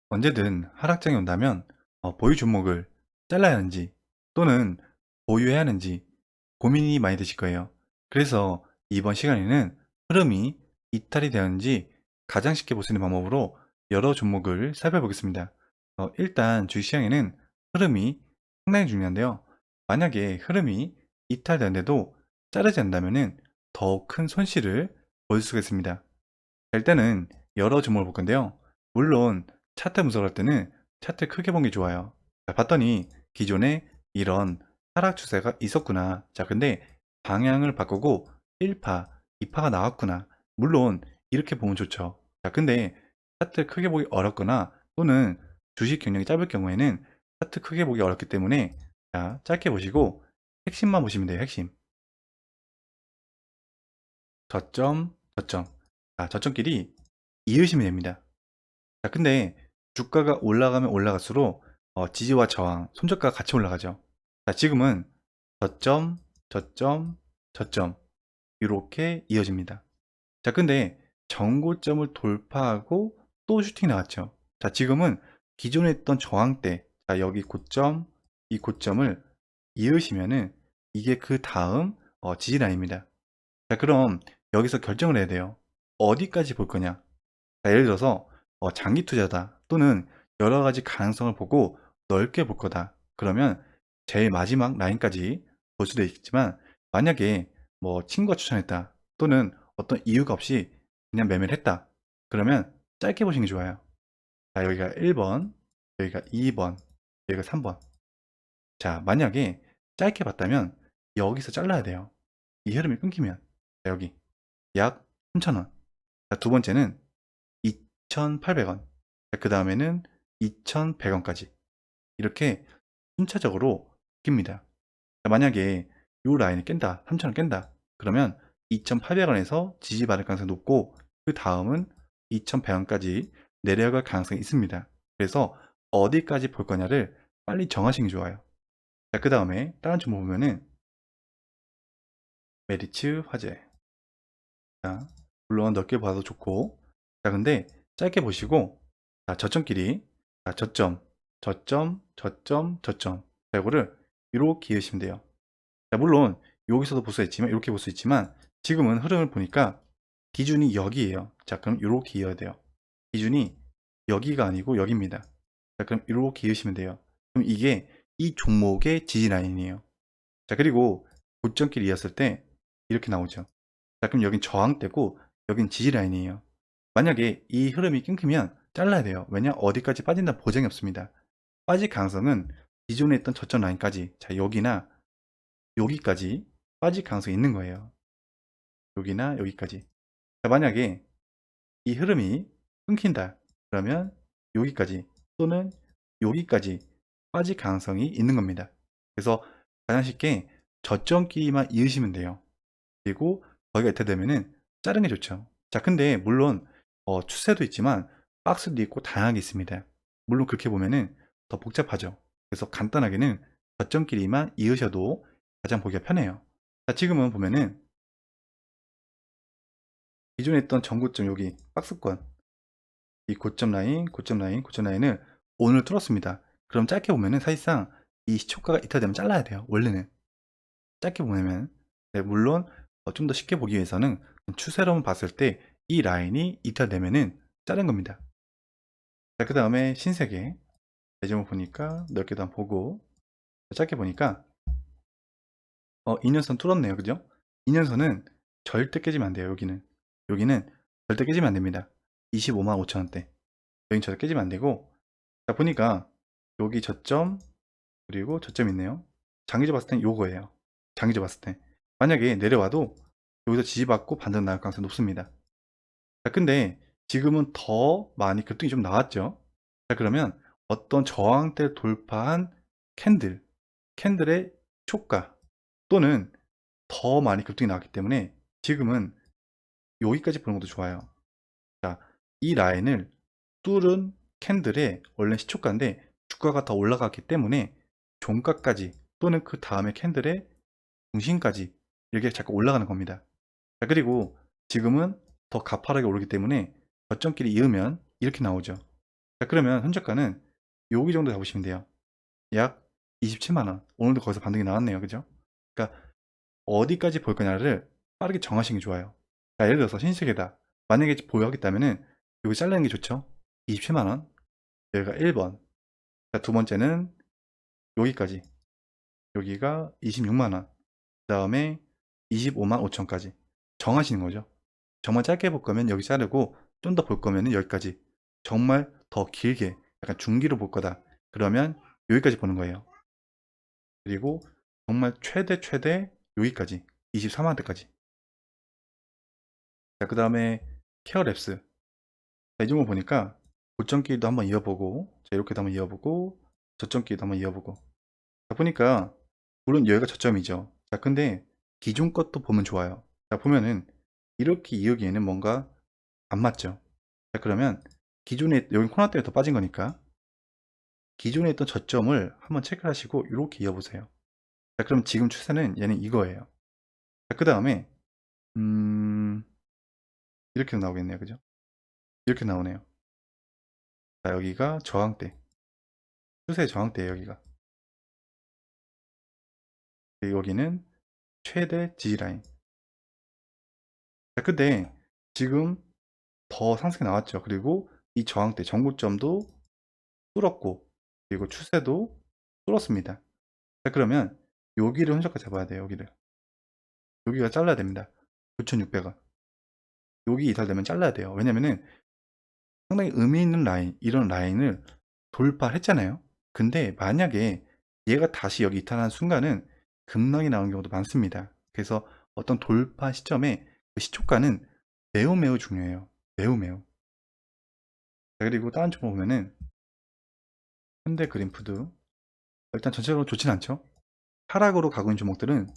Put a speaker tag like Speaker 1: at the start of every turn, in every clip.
Speaker 1: 언제든 하락장이 온다면 보유 종목을 잘라야 하는지 또는 보유해야 하는지 고민이 많이 되실 거예요. 그래서 이번 시간에는 흐름이 이탈이 되었는지 가장 쉽게 볼 수 있는 방법으로 여러 종목을 살펴보겠습니다. 일단 주식시장에는 흐름이 상당히 중요한데요. 만약에 흐름이 이탈되는데도 자르지 않는다면 더 큰 손실을 볼 수가 있습니다. 일단은 여러 종목을 볼 건데요. 물론 차트 분석을 할 때는 차트 크게 본 게 좋아요. 자, 봤더니 기존에 이런 하락 추세가 있었구나. 자, 근데 방향을 바꾸고 1파, 2파가 나왔구나. 물론 이렇게 보면 좋죠. 자, 근데 차트 크게 보기 어렵거나 또는 주식 경력이 짧을 경우에는 차트 크게 보기 어렵기 때문에 자, 짧게 보시고 핵심만 보시면 돼요. 핵심. 저점, 저점. 자, 저점끼리 이으시면 됩니다. 자, 근데 주가가 올라가면 올라갈수록 지지와 저항, 손절가가 같이 올라가죠. 자, 지금은 저점, 저점, 저점 이렇게 이어집니다. 자, 근데 전고점을 돌파하고 또 슈팅이 나왔죠. 자, 지금은 기존에 있던 저항대, 자, 여기 고점, 이 고점을 이으시면은 이게 그 다음 지지라인입니다. 자, 그럼 여기서 결정을 해야 돼요. 어디까지 볼 거냐? 자, 예를 들어서 장기 투자다 또는 여러 가지 가능성을 보고 넓게 볼 거다. 그러면 제일 마지막 라인까지 볼 수도 있겠지만 만약에 뭐 친구가 추천했다 또는 어떤 이유가 없이 그냥 매매를 했다. 그러면 짧게 보시는 게 좋아요. 자, 여기가 1번, 여기가 2번, 여기가 3번. 자, 만약에 짧게 봤다면 여기서 잘라야 돼요. 이 흐름이 끊기면. 자, 여기 약 3,000원. 자, 두 번째는 2,800원. 그 다음에는 2,100원까지. 이렇게 순차적으로 깁니다. 만약에 이 라인을 깬다, 3,000원 깬다. 그러면 2,800원에서 지지받을 가능성이 높고 그 다음은 2,100원까지 내려갈 가능성이 있습니다. 그래서 어디까지 볼 거냐를 빨리 정하시는 게 좋아요. 자, 그 다음에 다른 종목 보면은 메리츠 화재. 자, 물론 넓게 봐도 좋고 자, 근데 짧게 보시고 자, 저점끼리 자, 저점, 저점, 저점, 저점 자, 이거를 이렇게 이으시면 돼요. 자, 물론 여기서도 볼 수 있지만 이렇게 볼 수 있지만 지금은 흐름을 보니까 기준이 여기에요. 자, 그럼 이렇게 이어야 돼요. 기준이 여기가 아니고 여기입니다. 자, 그럼 이렇게 이으시면 돼요. 그럼 이게 이 종목의 지지 라인이에요. 자, 그리고 고점끼리 이었을 때 이렇게 나오죠. 자, 그럼 여긴 저항대고 여긴 지지 라인이에요. 만약에 이 흐름이 끊기면 잘라야 돼요. 왜냐? 어디까지 빠진다는 보장이 없습니다. 빠질 가능성은 기존에 있던 저점 라인까지 자, 여기나 여기까지 빠질 가능성이 있는 거예요. 여기나 여기까지. 자, 만약에 이 흐름이 끊긴다. 그러면 여기까지 또는 여기까지 빠질 가능성이 있는 겁니다. 그래서 가장 쉽게 저점끼리만 이으시면 돼요. 그리고 거기가 이탈되면은 자르는 게 좋죠. 자, 근데 물론 추세도 있지만 박스도 있고 다양하게 있습니다. 물론 그렇게 보면은 더 복잡하죠. 그래서 간단하게는 저점끼리만 이으셔도 가장 보기가 편해요. 자, 지금은 보면은 기존에 있던 전고점 여기 박스권 이 고점 라인, 고점 라인, 고점 라인을 오늘 뚫었습니다. 그럼 짧게 보면은 사실상 이 시초가가 이탈되면 잘라야 돼요. 원래는 짧게 보면 네, 물론 좀 더 쉽게 보기 위해서는 추세로만 봤을 때 이 라인이 이탈되면은 자른 겁니다. 자, 그 다음에 신세계 예전을 보니까 넓게도 한번 보고 짧게 보니까 2년선 뚫었네요. 그죠? 2년선은 절대 깨지면 안 돼요. 여기는 절대 깨지면 안 됩니다. 25만 5천원대 여긴 절대 깨지면 안 되고 자, 보니까 여기 저점 그리고 저점 있네요. 장기적 봤을 땐 요거예요. 장기적 봤을 때 만약에 내려와도 여기서 지지받고 반등 나올 가능성이 높습니다. 자, 근데 지금은 더 많이 급등이 좀 나왔죠. 자, 그러면 어떤 저항대 돌파한 캔들의 초가 또는 더 많이 급등이 나왔기 때문에 지금은 여기까지 보는 것도 좋아요. 자, 이 라인을 뚫은 캔들의 원래 시초가인데 주가가 더 올라갔기 때문에 종가까지 또는 그 다음에 캔들의 중심까지 이렇게 자꾸 올라가는 겁니다. 자, 그리고 지금은 더 가파르게 오르기 때문에 저점끼리 이으면 이렇게 나오죠. 자, 그러면 손절가는 여기 정도 잡으시면 돼요. 약 27만원. 오늘도 거기서 반등이 나왔네요. 그죠? 그러니까 어디까지 볼 거냐를 빠르게 정하시는 게 좋아요. 자, 예를 들어서 신세계다. 만약에 보유하겠다면은 여기 잘라는 게 좋죠. 27만원. 여기가 1번. 자, 두 번째는 여기까지. 여기가 26만원. 그 다음에 25만 5천까지 정하시는 거죠. 정말 짧게 볼 거면 여기 자르고 좀 더 볼 거면 여기까지. 정말 더 길게 약간 중기로 볼 거다. 그러면 여기까지 보는 거예요. 그리고 정말 최대 여기까지 24만 원대까지. 자, 그 다음에 케어랩스. 자, 이 정도 보니까 고점끼리도 한번 이어보고, 자, 이렇게도 한번 이어보고, 저점끼리도 한번 이어보고. 자, 보니까 물론 여기가 저점이죠. 자, 근데 기존 것도 보면 좋아요. 자, 보면은 이렇게 이어기에는 뭔가 안 맞죠. 자, 그러면 기존에 여기 코나 때문에 더 빠진 거니까 기존에 있던 저점을 한번 체크하시고 이렇게 이어보세요. 자, 그럼 지금 추세는 얘는 이거예요. 자, 그 다음에 이렇게 나오겠네요. 그죠? 이렇게 나오네요. 자, 여기가 저항대, 추세 저항대예요. 여기가. 그리고 여기는 최대 지지라인. 자, 근데 지금 더 상승이 나왔죠. 그리고 이 저항대 전고점도 뚫었고, 그리고 추세도 뚫었습니다. 자, 그러면 여기를 흔적과 잡아야 돼요. 여기가 잘라야 됩니다. 9,600원. 여기 이탈되면 잘라야 돼요. 왜냐면은 상당히 의미 있는 라인, 이런 라인을 돌파했잖아요. 근데 만약에 얘가 다시 여기 이탈하는 순간은 급락이 나오는 경우도 많습니다. 그래서 어떤 돌파 시점에 그 시초가는 매우 중요해요. 매우. 자, 그리고 다른 쪽 보면은 현대그린푸드, 일단 전체적으로 좋진 않죠. 하락으로 가고 있는 종목들은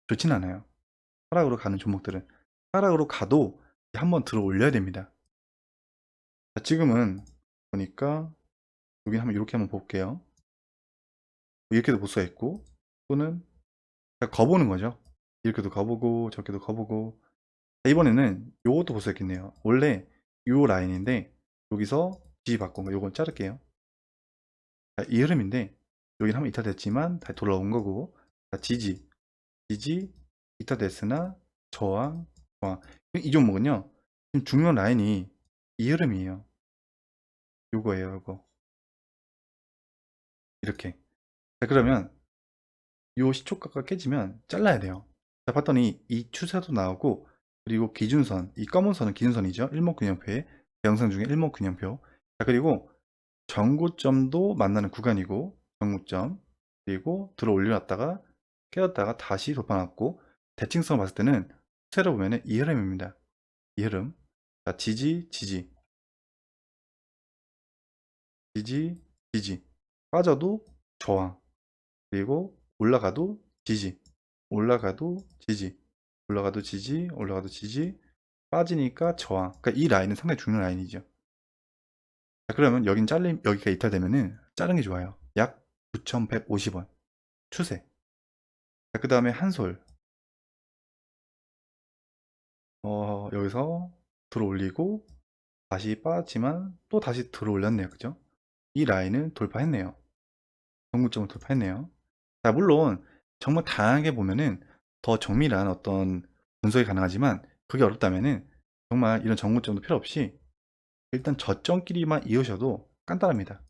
Speaker 1: 좋진 않아요. 하락으로 가는 종목들은 하락으로 가도 한번 들어 올려야 됩니다. 자, 지금은 보니까 여기 한번 이렇게 한번 볼게요. 이렇게도 볼 수가 있고, 또는 거보는 거죠. 이렇게도 거보고 저렇게도 거보고. 자, 이번에는 요것도 볼 수 있겠네요. 원래 요 라인인데 여기서 지지 바꾼 거 요건 자를게요. 자, 이 흐름인데 여기는 한번 이탈됐지만 다시 돌아온 거고. 자, 지지 이탈됐으나 저항. 이 종목은요 지금 중요한 라인이 이 흐름이에요. 요거예요. 요거 이렇게. 자, 그러면 요 시초가가 깨지면 잘라야 돼요. 자, 봤더니 이 추세도 나오고, 그리고 기준선, 이 검은 선은 기준선이죠. 일목균형표에 영상 중에 일목균형표. 자, 그리고 전고점도 만나는 구간이고, 전고점, 그리고 들어 올려놨다가 깨졌다가 다시 돌파났고, 대칭성을 봤을 때는 추세로 보면은 이 흐름입니다. 이 흐름. 자, 지지, 빠져도 저항, 그리고 올라가도 지지, 올라가도 지지, 올라가도 지지, 올라가도 지지, 빠지니까 저항. 그러니까 이 라인은 상당히 중요한 라인이죠. 자, 그러면 여기가 이탈되면은 자르는 게 좋아요. 약 9,150원 추세. 자, 그 다음에 한솔. 여기서 들어 올리고 다시 빠졌지만 또 다시 들어 올렸네요. 그죠? 이 라인은 돌파했네요. 정구점을 돌파했네요. 자, 물론 정말 다양하게 보면은 더 정밀한 어떤 분석이 가능하지만 그게 어렵다면은 정말 이런 정구점도 필요 없이 일단 저점끼리만 이으셔도 간단합니다.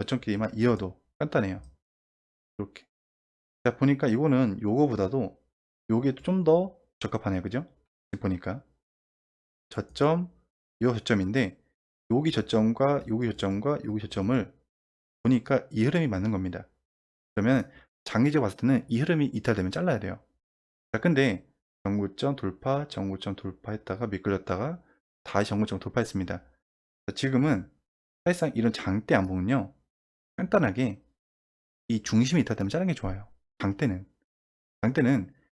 Speaker 1: 저점끼리만 이어도 간단해요. 이렇게. 자, 보니까 이거는 요거보다도 요게 좀 더 적합하네요. 그죠? 지금 보니까 저점, 요 저점인데 여기 저점과 여기 저점과 여기 저점을 보니까 이 흐름이 맞는 겁니다. 그러면 장기적으로 봤을 때는 이 흐름이 이탈되면 잘라야 돼요. 자, 근데 정고점 돌파했다가 미끌렸다가 다시 정고점 돌파했습니다. 자, 지금은 사실상 이런 장대 안 보면요 간단하게 이 중심이 이탈되면 자르는 게 좋아요. 장대는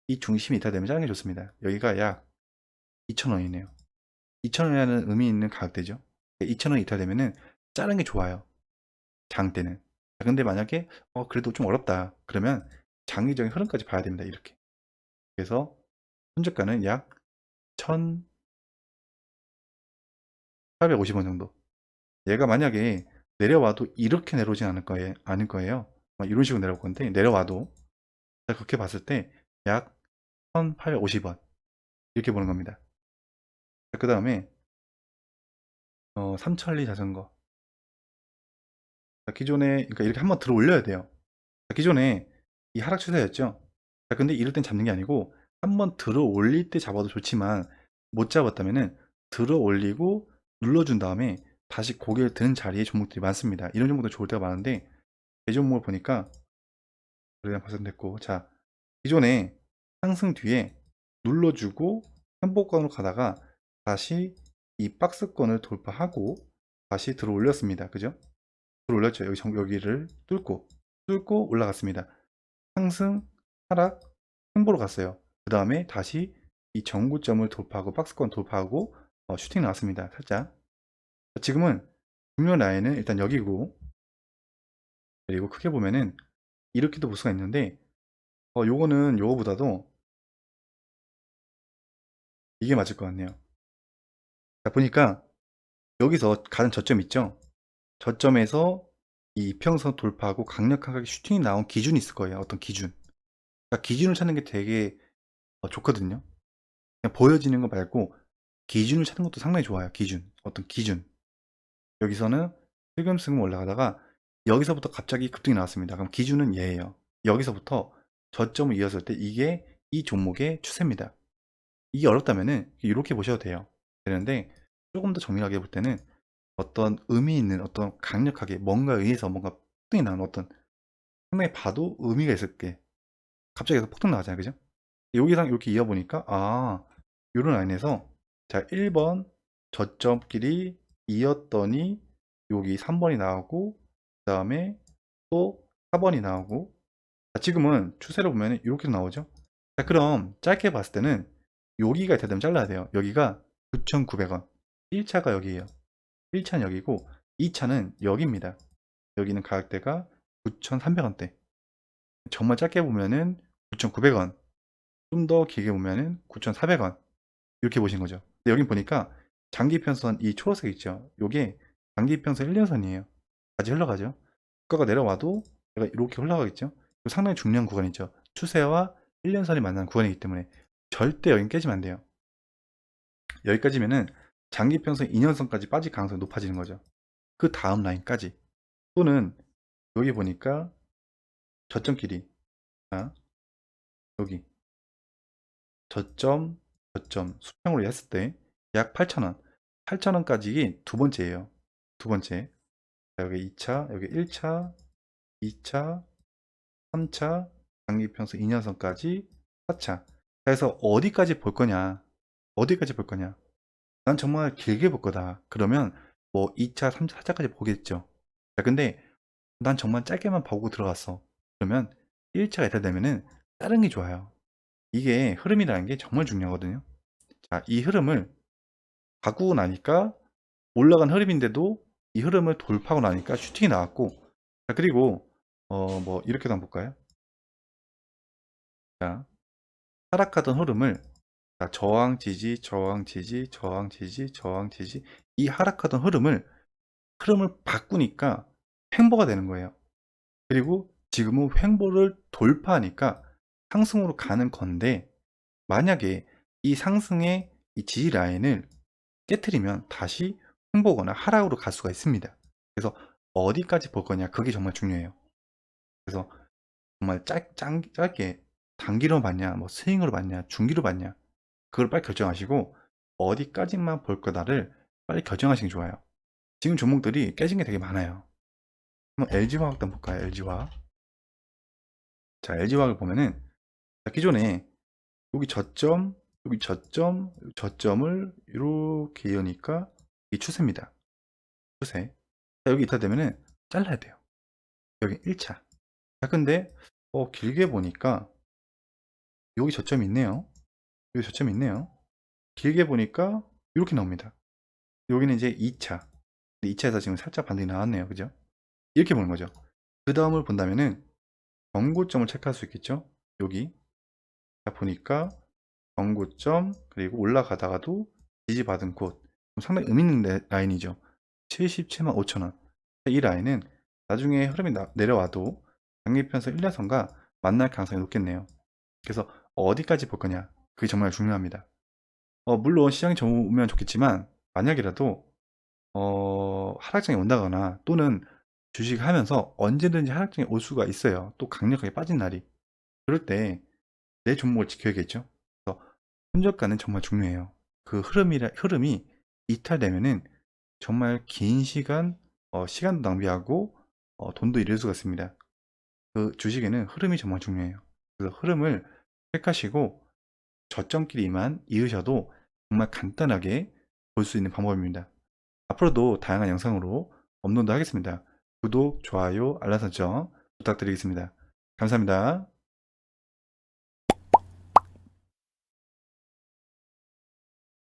Speaker 1: 이 중심이 이탈되면 자르는 게 좋습니다. 여기가 약 2,000원이네요. 2,000원이라는 의미 있는 가격대죠. 2,000원 이탈되면은 자르는 게 좋아요. 장대는. 자, 근데 만약에 그래도 좀 어렵다 그러면 장기적인 흐름까지 봐야 됩니다. 이렇게. 그래서 손절가는 약 1,850원 정도. 얘가 만약에 내려와도 이렇게 내려오진 않을 거예요. 이런 식으로 내려올 건데, 내려와도 자, 그렇게 봤을 때 약 1850원 이렇게 보는 겁니다. 그 다음에 삼천리 자전거. 자, 기존에 그러니까 이렇게 한번 들어 올려야 돼요. 자, 기존에 이 하락 추세였죠. 자, 근데 이럴 땐 잡는 게 아니고 한번 들어 올릴 때 잡아도 좋지만 못 잡았다면은 들어 올리고 눌러준 다음에 다시 고개를 드는 자리에 종목들이 많습니다. 이런 종목도 좋을 때가 많은데 이 종목을 보니까 그냥 발생됐고, 자, 기존에 상승 뒤에 눌러주고 행보권으로 가다가 다시 이 박스권을 돌파하고 다시 들어 올렸습니다. 그죠? 들어 올렸죠. 여기를 뚫고 올라갔습니다. 상승, 하락, 횡보로 갔어요. 그 다음에 다시 이 전고점을 돌파하고 박스권 돌파하고 슈팅 나왔습니다. 살짝. 지금은 중요 라인은 일단 여기고, 그리고 크게 보면은 이렇게도 볼 수가 있는데 요거는 요거보다도 이게 맞을 것 같네요. 자, 보니까 여기서 가는 저점 있죠? 저점에서 이 이평선 돌파하고 강력하게 슈팅이 나온 기준이 있을 거예요. 어떤 기준. 그러니까 기준을 찾는 게 되게 좋거든요. 그냥 보여지는 거 말고 기준을 찾는 것도 상당히 좋아요. 기준. 어떤 기준. 여기서는 슬금슬금 올라가다가 여기서부터 갑자기 급등이 나왔습니다. 그럼 기준은 얘예요. 여기서부터 저점을 이었을 때 이게 이 종목의 추세입니다. 이게 어렵다면은 이렇게 보셔도 돼요. 되는데 조금 더 정밀하게 볼 때는 어떤 의미 있는 어떤 강력하게 뭔가에 의해서 뭔가 폭등이 나는 어떤 상당히 봐도 의미가 있을 게 갑자기 여기서 폭등 나왔잖아요. 그죠? 여기상 이렇게 이어보니까 요런 라인에서 자 1번 저점끼리 이었더니 여기 3번이 나오고 그 다음에 또 4번이 나오고, 자, 지금은 추세를 보면 이렇게 나오죠. 자, 그럼 짧게 봤을 때는 여기가 있다 되면 잘라야 돼요. 여기가 9,900원 1차가 여기에요. 1차는 여기고 2차는 여기입니다. 여기는 가격대가 9,300원대. 정말 짧게 보면은 9,900원, 좀 더 길게 보면은 9,400원 이렇게 보신 거죠. 근데 여기 보니까 장기평선 이 초록색 있죠. 요게 장기평선 1년선이에요. 같이 흘러가죠. 주가가 내려와도 얘가 이렇게 흘러가겠죠. 상당히 중요한 구간이죠. 추세와 1년선이 만나는 구간이기 때문에 절대 여긴 깨지면 안 돼요. 여기까지면은 장기평선 2년선까지 빠질 가능성이 높아지는 거죠. 그 다음 라인까지, 또는 여기 보니까 저점끼리, 자, 여기 저점 수평으로 했을 때 약 8,000원 8,000원까지 두 번째예요. 두 번째. 자, 여기 2차, 여기 1차, 2차, 3차, 장기평선 2년선까지 4차. 그래서 어디까지 볼 거냐, 어디까지 볼 거냐, 난 정말 길게 볼 거다 그러면 뭐 2차 3차 4차까지 보겠죠. 자, 근데 난 정말 짧게만 보고 들어갔어 그러면 1차가 있다 되면은 다른 게 좋아요. 이게 흐름이라는 게 정말 중요하거든요. 자, 이 흐름을 바꾸고 나니까 올라간 흐름인데도 이 흐름을 돌파하고 나니까 슈팅이 나왔고, 자, 그리고 뭐 이렇게도 한번 볼까요? 자, 하락하던 흐름을, 자, 저항 지지 저항 지지 저항 지지 저항 지지, 이 하락하던 흐름을 바꾸니까 횡보가 되는 거예요. 그리고 지금은 횡보를 돌파하니까 상승으로 가는 건데, 만약에 이 상승의 이 지지 라인을 깨트리면 다시 횡보거나 하락으로 갈 수가 있습니다. 그래서 어디까지 볼 거냐, 그게 정말 중요해요. 그래서 정말 짧게 단기로 봤냐, 뭐 스윙으로 봤냐, 중기로 봤냐, 그걸 빨리 결정하시고 어디까지만 볼 거다를 빨리 결정하시는 게 좋아요. 지금 종목들이 깨진 게 되게 많아요. 한번 LG화학도 한번 볼까요? LG화학. 자, LG화학을 보면은, 자, 기존에 여기 저점, 여기 저점, 저점을 이렇게 이으니까 이 추세입니다. 추세. 자, 여기 있다 되면은 잘라야 돼요. 여기 1차. 자, 근데 길게 보니까 여기 저점이 있네요. 여기 저점이 있네요. 길게 보니까 이렇게 나옵니다. 여기는 이제 2차. 2차에서 지금 살짝 반등이 나왔네요. 그죠? 이렇게 보는 거죠. 그 다음을 본다면은 경고점을 체크할 수 있겠죠? 여기. 자, 보니까 경고점, 그리고 올라가다가도 지지받은 곳. 상당히 의미 있는 라인이죠. 77만 5천원. 이 라인은 나중에 흐름이 내려와도 장기평선 1년선과 만날 가능성이 높겠네요. 그래서 어디까지 볼 거냐, 그게 정말 중요합니다. 물론 시장이 좋으면 좋겠지만 만약이라도 하락장이 온다거나 또는 주식을 하면서 언제든지 하락장이 올 수가 있어요. 또 강력하게 빠진 날이. 그럴 때 내 종목을 지켜야겠죠. 그래서 손절가는 정말 중요해요. 그 흐름이 이탈되면은 정말 긴 시간, 시간도 낭비하고 돈도 잃을 수가 있습니다. 그 주식에는 흐름이 정말 중요해요. 그래서 흐름을 택하시고 저점끼리만 이으셔도 정말 간단하게 볼 수 있는 방법입니다. 앞으로도 다양한 영상으로 업로드 하겠습니다. 구독, 좋아요, 알람 설정 부탁드리겠습니다. 감사합니다.